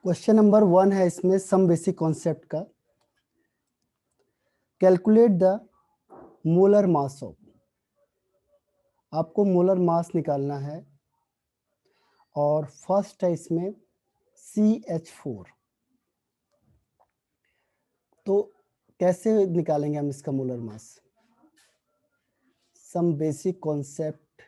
Question number 1 है इसमें सम basic concept का। Calculate the molar mass of, आपको मोलर मास निकालना है और फर्स्ट है इसमें CH4। तो कैसे निकालेंगे हम इसका molar mass? Some basic concept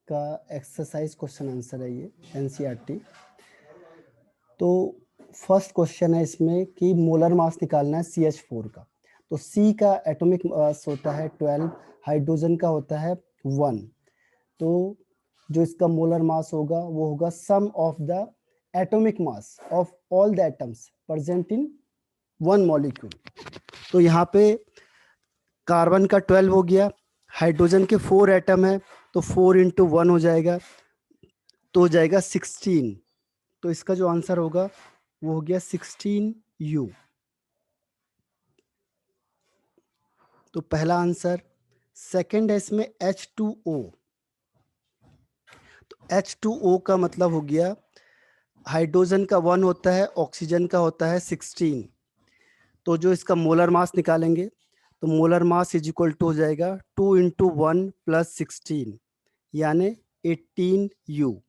का एक्सरसाइज क्वेश्चन आंसर है ये, NCERT। तो फर्स्ट क्वेश्चन है इसमें कि मोलर मास निकालना है CH4 का। तो C का एटॉमिक मास होता है 12, हाइड्रोजन का होता है 1। तो जो इसका मोलर मास होगा वो होगा sum of the atomic mass of all the atoms present in one molecule. तो यहाँ पे कार्बन का 12 हो गया, हाइड्रोजन के 4 एटम है तो 4 इंटू 1 हो जाएगा, तो हो जाएगा 16। तो इसका जो आंसर होगा वो हो गया 16U। तो पहला आंसर। सेकंड है इसमें H2O। तो H2O का मतलब हो गया हाइड्रोजन का 1 होता है, ऑक्सीजन का होता है 16। तो जो इसका मोलर मास निकालेंगे तो molar mass is equal to हो जाएगा 2 इंटू 1 प्लस 16 यानी 18U।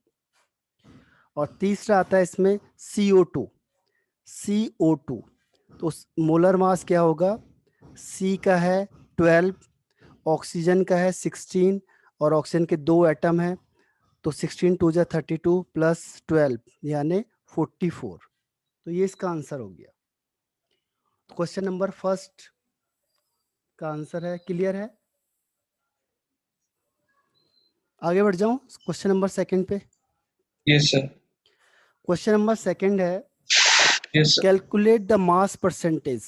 और तीसरा आता है इसमें CO2। तो मोलर मास क्या होगा? C का है 12, ऑक्सीजन का है 16 और ऑक्सीजन के 2 एटम है तो 16 2 जा 32 प्लस 12 यानी 44। तो ये इसका आंसर हो गया। क्वेश्चन नंबर फर्स्ट का आंसर है। क्लियर है? आगे बढ़ जाऊं क्वेश्चन नंबर सेकंड पे। Yes sir. Question number second है yes sir. Calculate the mass percentage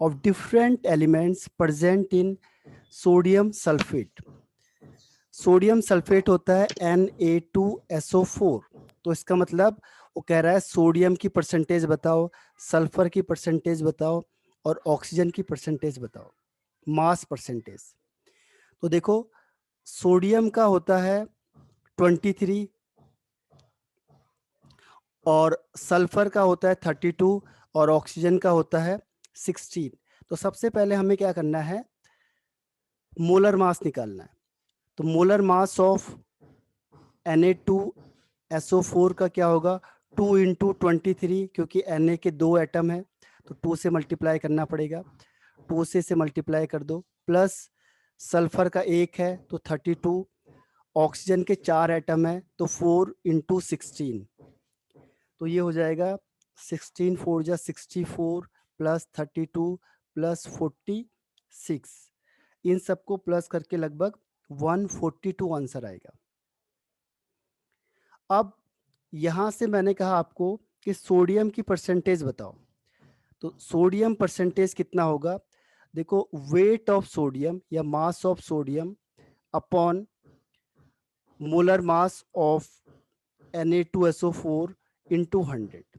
of different elements present in sodium sulphate. Sodium sulphate होता है Na2SO4। तो इसका मतलब वो कह रहा है सोडियम की परसेंटेज बताओ, सल्फर की परसेंटेज बताओ और ऑक्सीजन की परसेंटेज बताओ, मास परसेंटेज। तो देखो सोडियम का होता है 23 और सल्फर का होता है 32 और ऑक्सीजन का होता है 16। तो सबसे पहले हमें क्या करना है? मोलर मास निकालना है। तो मोलर मास ऑफ Na2SO4 का क्या होगा? 2 इंटू 23, क्योंकि Na के 2 एटम है तो 2 से मल्टीप्लाई करना पड़ेगा, 2 से मल्टीप्लाई कर दो, प्लस सल्फर का 1 है तो 32, ऑक्सीजन के 4 एटम है तो 4 इंटू 16। तो ये हो जाएगा 16 4 जा 64 प्लस 32 प्लस 46। इन सबको प्लस करके लगभग 142 आंसर आएगा। अब यहां से मैंने कहा आपको कि सोडियम की परसेंटेज बताओ। तो सोडियम परसेंटेज कितना होगा? देखो वेट ऑफ सोडियम या mass of sodium upon molar mass of Na2SO4 into 100।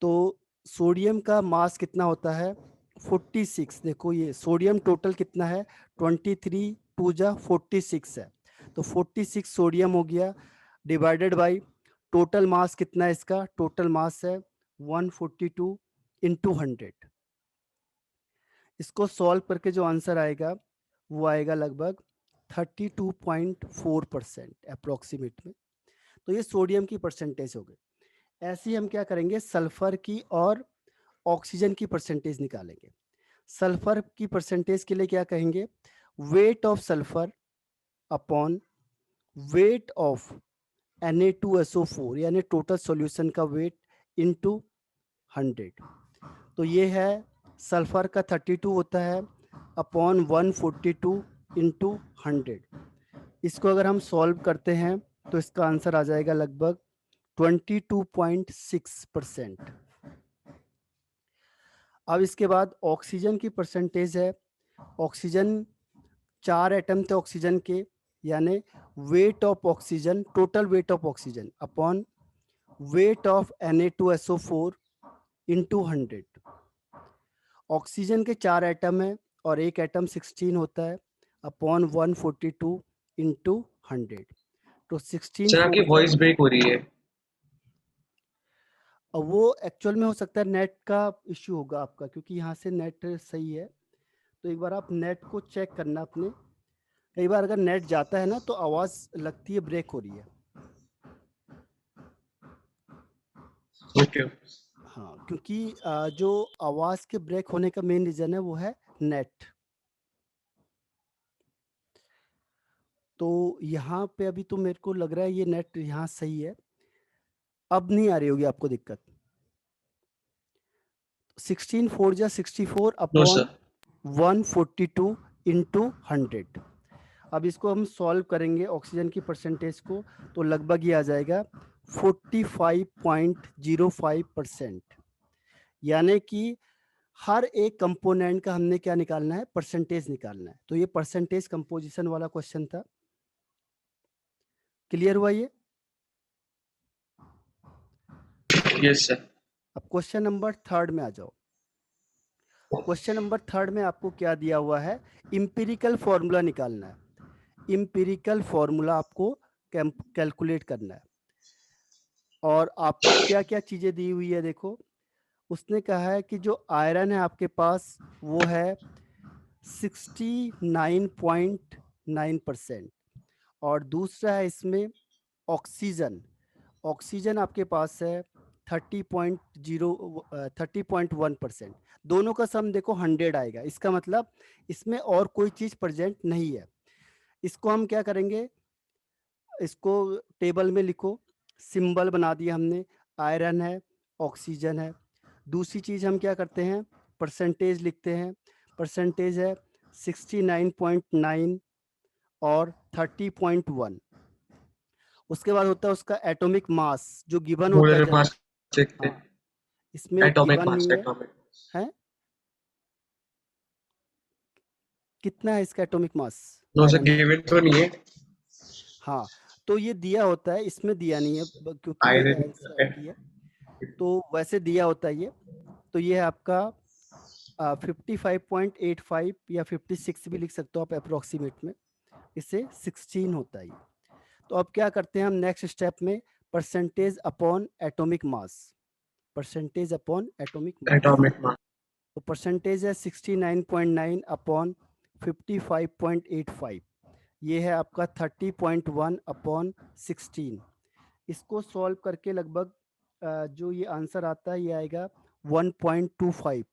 तो सोडियम का मास कितना होता है? 46। देखो ये सोडियम टोटल कितना है? 23 2 जा 46 है तो 46 सोडियम हो गया, डिवाइडेड बाई टोटल मास कितना है इसका? टोटल मास है 142 इंटू 100। इसको सॉल्व करके जो आंसर आएगा वो आएगा लगभग 32.4% अप्रोक्सीमेट में। तो ये सोडियम की परसेंटेज हो गई। ऐसे ही हम क्या करेंगे? सल्फर की और ऑक्सीजन की परसेंटेज निकालेंगे। सल्फर की परसेंटेज के लिए क्या कहेंगे? Weight of sulphur upon weight of Na2SO4 यानी टोटल सॉल्यूशन का वेट इनटू 100। तो ये है सल्फर का 32 होता है अपॉन 142 इंटू 100। इसको अगर हम सॉल्व करते हैं तो इसका आंसर आ जाएगा लगभग 22.6%। अब इसके बाद ऑक्सीजन की परसेंटेज है। ऑक्सीजन 4 एटम थे ऑक्सीजन के, यानी weight of oxygen, total weight of oxygen upon weight of Na2SO4 into 100। Oxygen के 4 एटम है और एक एटम 16 होता है अपॉन 142 इंटू 100। तो 16 सर आपकी 4 वॉइस ब्रेक हो रही है। और वो एक्चुअल में हो सकता है नेट का इश्यू होगा आपका, क्योंकि यहाँ से नेट सही है। तो एक बार आप नेट को चेक करना अपने। कई बार अगर नेट जाता है ना तो आवाज़ लगती है ब्रेक हो रही है। ओके। हाँ, क्योंकि जो आवाज़ के ब्रेक होने का मेन रीज़न है वो है नेट। तो यहाँ पे अभी तो मेरे को लग रहा है ये नेट यहाँ सही है। अब नहीं आ रही होगी आपको दिक्कत। 16 4 जा 64 नो अपॉन सर। 142 इंटू 100। अब इसको हम सॉल्व करेंगे ऑक्सीजन की परसेंटेज को, तो लगभग ये आ जाएगा 45.05%। यानी कि हर एक कंपोनेंट का हमने क्या निकालना है, परसेंटेज निकालना है। तो ये परसेंटेज कंपोजिशन वाला क्वेश्चन था। क्लियर हुआ ये? Yes sir. अब क्वेश्चन नंबर 3 में आ जाओ। क्वेश्चन नंबर 3 में आपको क्या दिया हुआ है, इंपिरिकल फॉर्मूला निकालना है। इंपिरिकल फॉर्मूला आपको कैलकुलेट करना है। और आपको क्या क्या चीजें दी हुई है देखो। उसने कहा है कि जो आयरन है आपके पास वो है 69.9%। और दूसरा है इसमें ऑक्सीजन। ऑक्सीजन आपके पास है 30.1%। दोनों का सम देखो 100 आएगा। इसका मतलब इसमें और कोई चीज प्रेजेंट नहीं है। इसको हम क्या करेंगे, इसको टेबल में लिखो। सिंबल बना दिया हमने, आयरन है, ऑक्सीजन है। दूसरी चीज हम क्या करते हैं, परसेंटेज लिखते हैं। परसेंटेज है 69.9 और 30.1। उसके बाद होता है उसका एटॉमिक मास जो गिवन होता है मोलर जनरल। मास देखते हाँ, हैं। इसमें एटॉमिक गिवन मास, नहीं है। एटॉमिक। है कितना है इसका atomic mass no sir, iron का? गिवन तो नहीं है। हाँ, तो ये दिया होता है, इसमें दिया नहीं है क्योंकि ये आयरन। एनसीईआरटी है। तो वैसे दिया होता है ये। तो ये है आपका 55.85 या 56 भी लिख सकते हो आप अप्रोक्सीमेट में। इससे 16 होता है ये। तो अब क्या करते हैं हम नेक्स्ट स्टेप में, percentage upon atomic mass. Percentage upon atomic mass. Atomic mass. तो परसेंटेज है 69.9 अपॉन 55.85। ये है आपका 30.1 अपॉन 16। इसको सॉल्व करके लगभग जो ये आंसर आता है ये आएगा 1.25।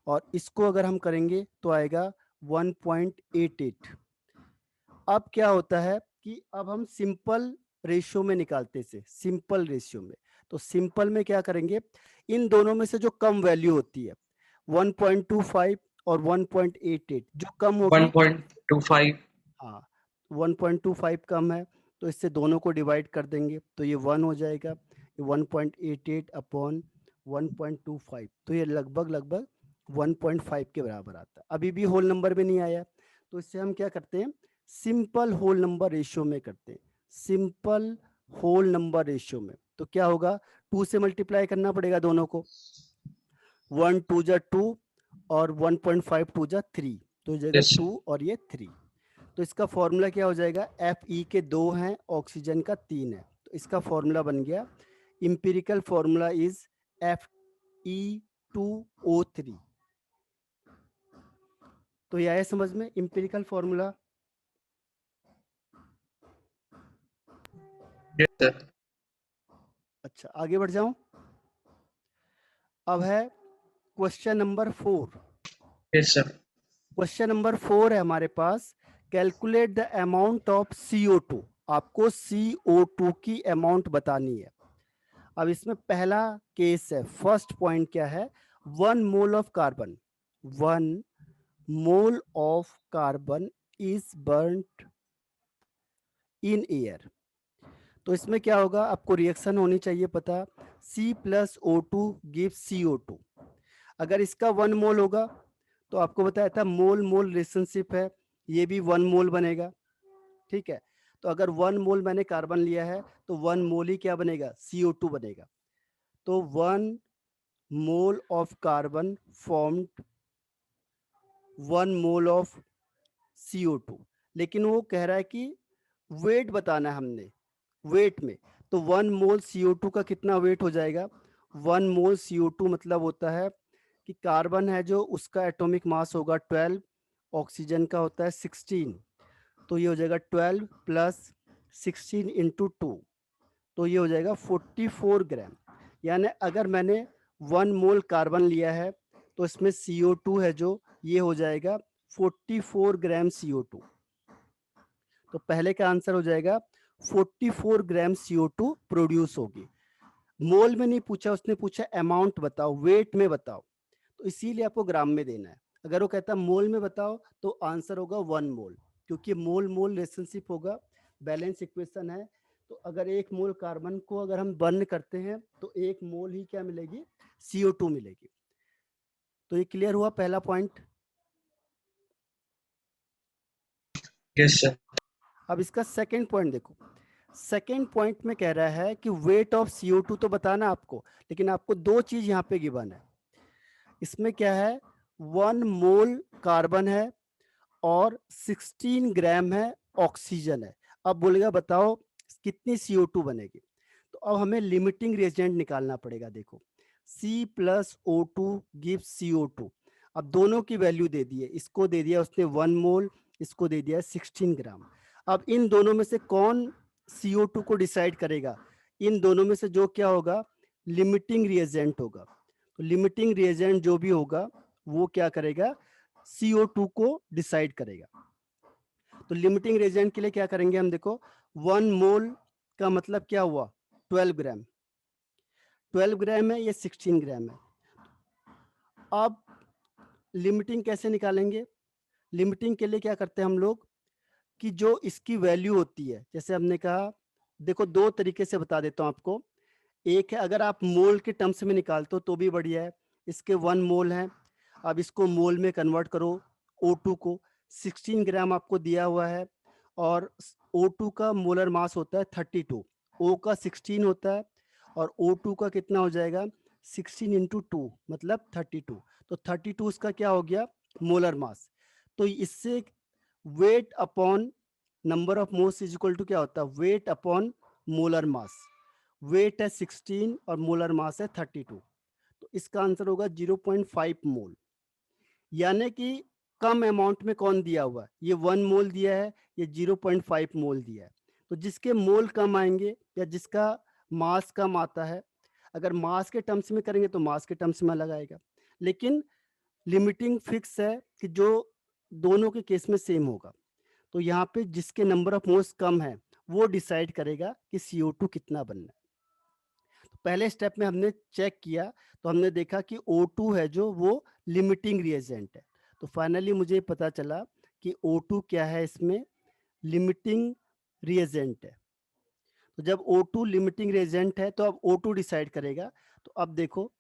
और इसको अगर हम करेंगे तो आएगा 1.88। अब क्या होता है कि अब हम सिंपल रेशियो में निकालते से, सिंपल रेशियो में। तो सिंपल में क्या करेंगे, इन दोनों में से जो कम वैल्यू होती है 1.25 और 1.88, जो कम होगी, 1.25। हाँ 1.25 कम है तो इससे दोनों को डिवाइड कर देंगे तो ये 1 हो जाएगा। ये 1.88 अपॉन 1.25, तो ये लगभग लगभग 1.5 के बराबर आता है। अभी भी होल नंबर में नहीं आया, तो इससे हम क्या करते हैं, सिंपल होल नंबर रेशियो में करते हैं। सिंपल होल नंबर रेशियो में तो क्या होगा, 2 से मल्टीप्लाई करना पड़ेगा दोनों को। 1 2 जा 2 और 1.5 2 जा 3, तो जगह यस। 2 और ये 3। तो इसका फॉर्मूला क्या हो जाएगा, एफ ई के 2 हैं, ऑक्सीजन का 3 है। तो इसका फॉर्मूला बन गया, empirical formula is F E 2O3। तो यह है समझ में इंपिरिकल फॉर्मूला। Yes sir. अच्छा, आगे बढ़ जाऊं। अब है question number 4। Yes sir. Question number 4 है हमारे पास, calculate the amount of CO2। आपको CO2 की अमाउंट बतानी है। अब इसमें पहला केस है, फर्स्ट पॉइंट क्या है, 1 mole of carbon. 1 mole of carbon is burned in air. तो इसमें क्या होगा, आपको रिएक्शन होनी चाहिए पता, C+O2 गिव्स CO2। अगर इसका 1 मोल होगा तो आपको बताया था मोल मोल रिलेशनशिप है, ये भी 1 मोल बनेगा। ठीक है, तो अगर 1 मोल मैंने कार्बन लिया है तो 1 मोल ही क्या बनेगा, CO2 बनेगा। तो 1 mole of carbon formed 1 mole of CO2। लेकिन वो कह रहा है कि वेट बताना है हमने, वेट में। तो 1 मोल CO2 का कितना वेट हो जाएगा, 1 मोल CO2 मतलब होता है कि कार्बन है जो उसका एटॉमिक मास होगा 12, ऑक्सीजन का होता है 16, तो ये हो जाएगा 12 प्लस 16 इंटू 2, तो ये हो जाएगा 44 ग्राम। यानी अगर मैंने 1 मोल कार्बन लिया है तो इसमें CO2 है जो ये हो जाएगा 44 ग्राम CO2। तो पहले का आंसर हो जाएगा 44 ग्राम CO2 प्रोड्यूस होगी। मोल में नहीं पूछा, उसने पूछा अमाउंट बताओ, वेट में बताओ, तो इसीलिए आपको ग्राम में देना है। अगर वो कहता मोल में बताओ तो आंसर होगा 1 मोल, क्योंकि मोल मोल रिलेशनशिप होगा, बैलेंस इक्वेशन है। तो अगर 1 मोल कार्बन को अगर हम बर्न करते हैं तो 1 मोल ही क्या मिलेगी, CO2 मिलेगी। तो ये क्लियर हुआ पहला पॉइंट। Yes, sir. अब इसका सेकंड पॉइंट देखो। सेकंड पॉइंट में कह रहा है कि वेट ऑफ CO2 तो बताना आपको, लेकिन आपको दो चीज यहाँ पे गिवन है। इसमें क्या है, 1 मोल कार्बन है और 16 ग्राम है ऑक्सीजन है। अब बोलेगा बताओ कितनी CO2 बनेगी। तो अब हमें लिमिटिंग रिएजेंट निकालना पड़ेगा। देखो C plus O2 gives CO2। अब दोनों की वैल्यू दे दी है, इसको दे दिया उसने 1 मोल, इसको दे दिया 16 ग्राम। अब इन दोनों में से कौन CO2 को डिसाइड करेगा, इन दोनों में से जो क्या होगा, लिमिटिंग रिएजेंट होगा। तो लिमिटिंग रिएजेंट जो भी होगा वो क्या करेगा, CO2 को डिसाइड करेगा। तो लिमिटिंग रिएजेंट के लिए क्या करेंगे हम, देखो 1 मोल का मतलब क्या हुआ, 12 ग्राम, 12 ग्राम है, ये 16 ग्राम है। अब लिमिटिंग कैसे निकालेंगे, लिमिटिंग के लिए क्या करते हैं हम लोग कि जो इसकी वैल्यू होती है, जैसे हमने कहा, देखो दो तरीके से बता देता हूं आपको। एक है अगर आप मोल के टर्म्स में निकालते हो तो भी बढ़िया है, इसके 1 मोल है, अब इसको मोल में कन्वर्ट करो, O2 को 16 ग्राम आपको दिया हुआ है, और O2 का मोलर मास होता है 32, O का 16 होता है, और O2 का कितना हो जाएगा 16 इंटू 2 मतलब 32, तो 32 इसका क्या हो गया, मोलर मास। तो इससे weight upon number of moles is equal to क्या होता है, weight upon molar mass. Weight है 16 और मोलर मास है 32, तो इसका आंसर होगा 0.5 मोल। यानी कि कम अमाउंट में कौन दिया हुआ है, ये 1 मोल दिया है, ये 0.5 मोल दिया है। तो जिसके मोल कम आएंगे या जिसका मास कम आता है, अगर मास के टर्म्स में करेंगे तो मास के टर्म्स में अलग आएगा, लेकिन लिमिटिंग फिक्स है कि जो दोनों के केस में सेम होगा। तो यहाँ पे जिसके नंबर ऑफ मोल्स कम है वो डिसाइड करेगा कि CO2 कितना बनना है। तो पहले स्टेप में हमने चेक किया तो हमने देखा कि O2 है जो वो लिमिटिंग रिएजेंट है। तो फाइनली मुझे पता चला कि O2 क्या है, इसमें लिमिटिंग रिएजेंट है। तो जब O2 लिमिटिंग रिएजेंट है तो अब O2 डिसाइड करेगा। तो अब देखो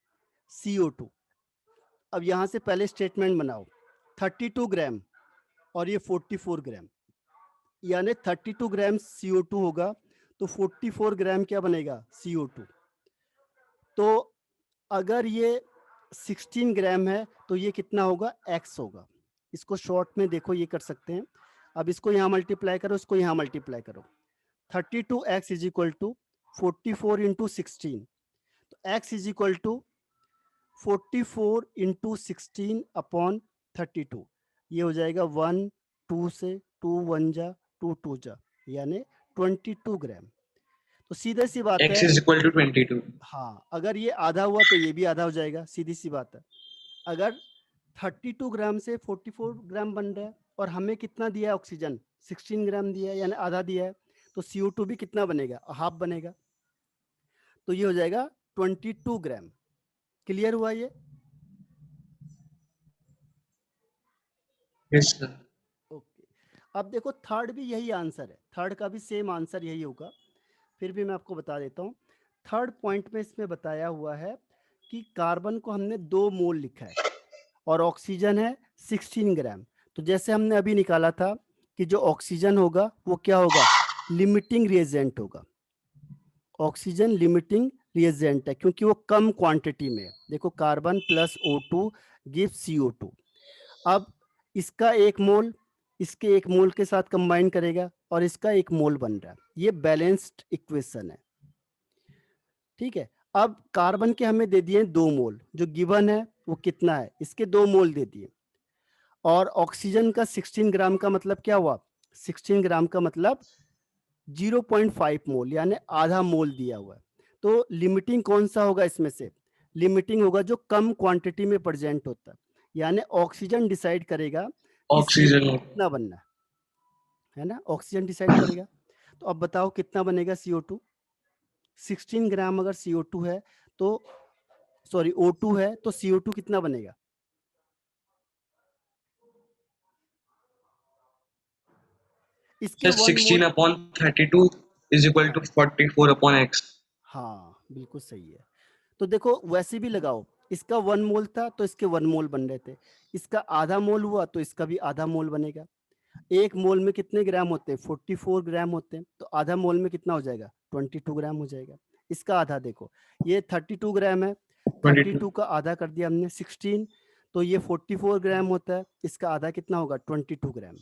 CO2, अब यहां से पहले स्टेटमेंट बनाओ, 32 ग्राम और ये 44 ग्राम, यानी 32 ग्राम CO2 होगा तो 44 ग्राम क्या बनेगा, CO2। तो अगर ये 16 ग्राम है तो ये कितना होगा, x होगा। इसको शॉर्ट में देखो ये कर सकते हैं। अब इसको यहाँ मल्टीप्लाई करो, इसको यहाँ मल्टीप्लाई करो, 32x is equal to 44 into 16, तो x is equal to 44 into 16 upon 32, ये हो जाएगा 1 2 से 2 1 जा 2 2 जा, यानी 22 ग्राम। तो सीधा सी बात X है, is equal to 22. हाँ अगर ये आधा हुआ तो ये भी आधा हो जाएगा, सीधी सी बात है। अगर 32 ग्राम से 44 ग्राम बन रहा है और हमें कितना दिया है, ऑक्सीजन 16 ग्राम दिया है, यानी आधा दिया है, तो CO2 भी कितना बनेगा, हाफ बनेगा, तो ये हो जाएगा 22 ग्राम। क्लियर हुआ ये? Yes, sir. ओके। अब देखो थर्ड भी यही आंसर है, थर्ड का भी सेम आंसर यही होगा, फिर भी मैं आपको बता देता हूँ। थर्ड पॉइंट में इसमें बताया हुआ है कि कार्बन को हमने 2 मोल लिखा है और ऑक्सीजन है 16 ग्राम। तो जैसे हमने अभी निकाला था कि जो ऑक्सीजन होगा वो क्या होगा, लिमिटिंग रिएजेंट होगा। ऑक्सीजन लिमिटिंग रिएजेंट है क्योंकि वो कम क्वांटिटी में है। देखो carbon plus O2 gives CO2। अब इसका 1 मोल इसके 1 मोल के साथ कंबाइन करेगा और इसका 1 मोल बन रहा है, ये बैलेंस्ड इक्वेशन है। ठीक है। अब कार्बन के हमें दे दिए 2 मोल, जो गिवन है वो कितना है, इसके 2 मोल दे दिए। और ऑक्सीजन का 16 ग्राम का मतलब क्या हुआ, 16 ग्राम का मतलब 0.5 मोल यानी आधा मोल दिया हुआ है। तो लिमिटिंग कौन सा होगा इसमें से, लिमिटिंग होगा जो कम क्वांटिटी में प्रेजेंट होता है, यानी ऑक्सीजन डिसाइड करेगा कि ऑक्सीजन CO2 कितना बनना है ना, ऑक्सीजन डिसाइड करेगा। तो अब बताओ कितना बनेगा CO2, 16 ग्राम अगर CO2 है तो सॉरी O2 है तो CO2 कितना बनेगा, इसके सर 1 16 मोल। Upon 32 is equal to 44 upon x. हाँ बिल्कुल सही है। तो देखो वैसे भी लगाओ, इसका 1 मोल था तो इसके 1 मोल बन रहे थे, इसका आधा मोल हुआ तो इसका भी आधा मोल बनेगा। 1 मोल में कितने ग्राम होते हैं, 44 ग्राम होते हैं, तो आधा मोल में कितना हो जाएगा, 22 ग्राम हो जाएगा। इसका आधा देखो, ये 32 ग्राम है, 22 32 का आधा कर दिया हमने 16, तो ये 44 ग्राम होता है, इसका आधा कितना होगा 22 ग्राम।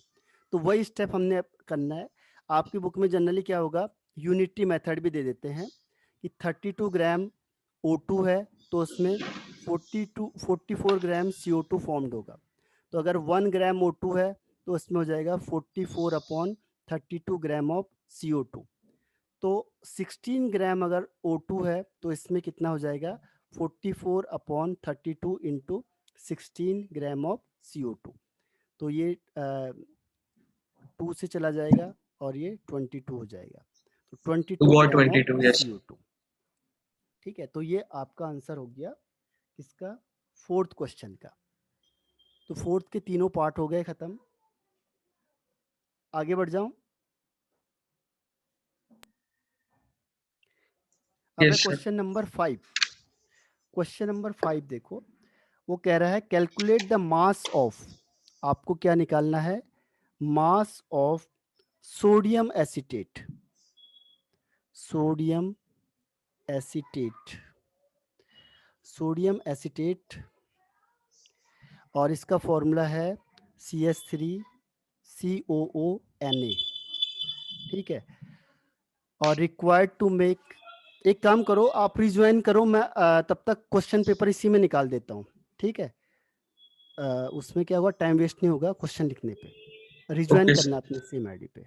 तो वही स्टेप हमने अब करना है। आपकी बुक में जनरली क्या होगा, यूनिटी मेथड भी दे देते हैं कि 32 ग्राम O2 है तो उसमें 44 ग्राम CO2 फॉर्म्ड होगा। तो अगर 1 ग्राम O2 है तो इसमें हो जाएगा 44 अपॉन 32 ग्राम ऑफ CO2। तो 16 ग्राम अगर O2 है तो इसमें कितना हो जाएगा 44 upon 32 into 16 gram of CO2। तो ये 2 से चला जाएगा और ये 22 हो जाएगा, तो 22 got gram of 22 yes. CO2। ठीक है, तो ये आपका आंसर हो गया इसका 4th क्वेश्चन का। तो 4th के तीनों पार्ट हो गए खत्म। आगे बढ़ जाऊं, अब है yes sir. Question number 5। Question number 5 देखो, वो कह रहा है कैलकुलेट द मास ऑफ, आपको क्या निकालना है, mass of sodium acetate, sodium acetate, sodium acetate, और इसका फॉर्मूला है CH3COONA। ठीक है, और रिक्वायर्ड टू मेक, एक काम करो आप रिज्वाइन करो, मैं तब तक क्वेश्चन पेपर इसी में निकाल देता हूँ। ठीक है, उसमें क्या होगा, टाइम वेस्ट नहीं होगा क्वेश्चन लिखने पे, रिज्वाइन ओके करना सर। अपने सेम आईडी पे।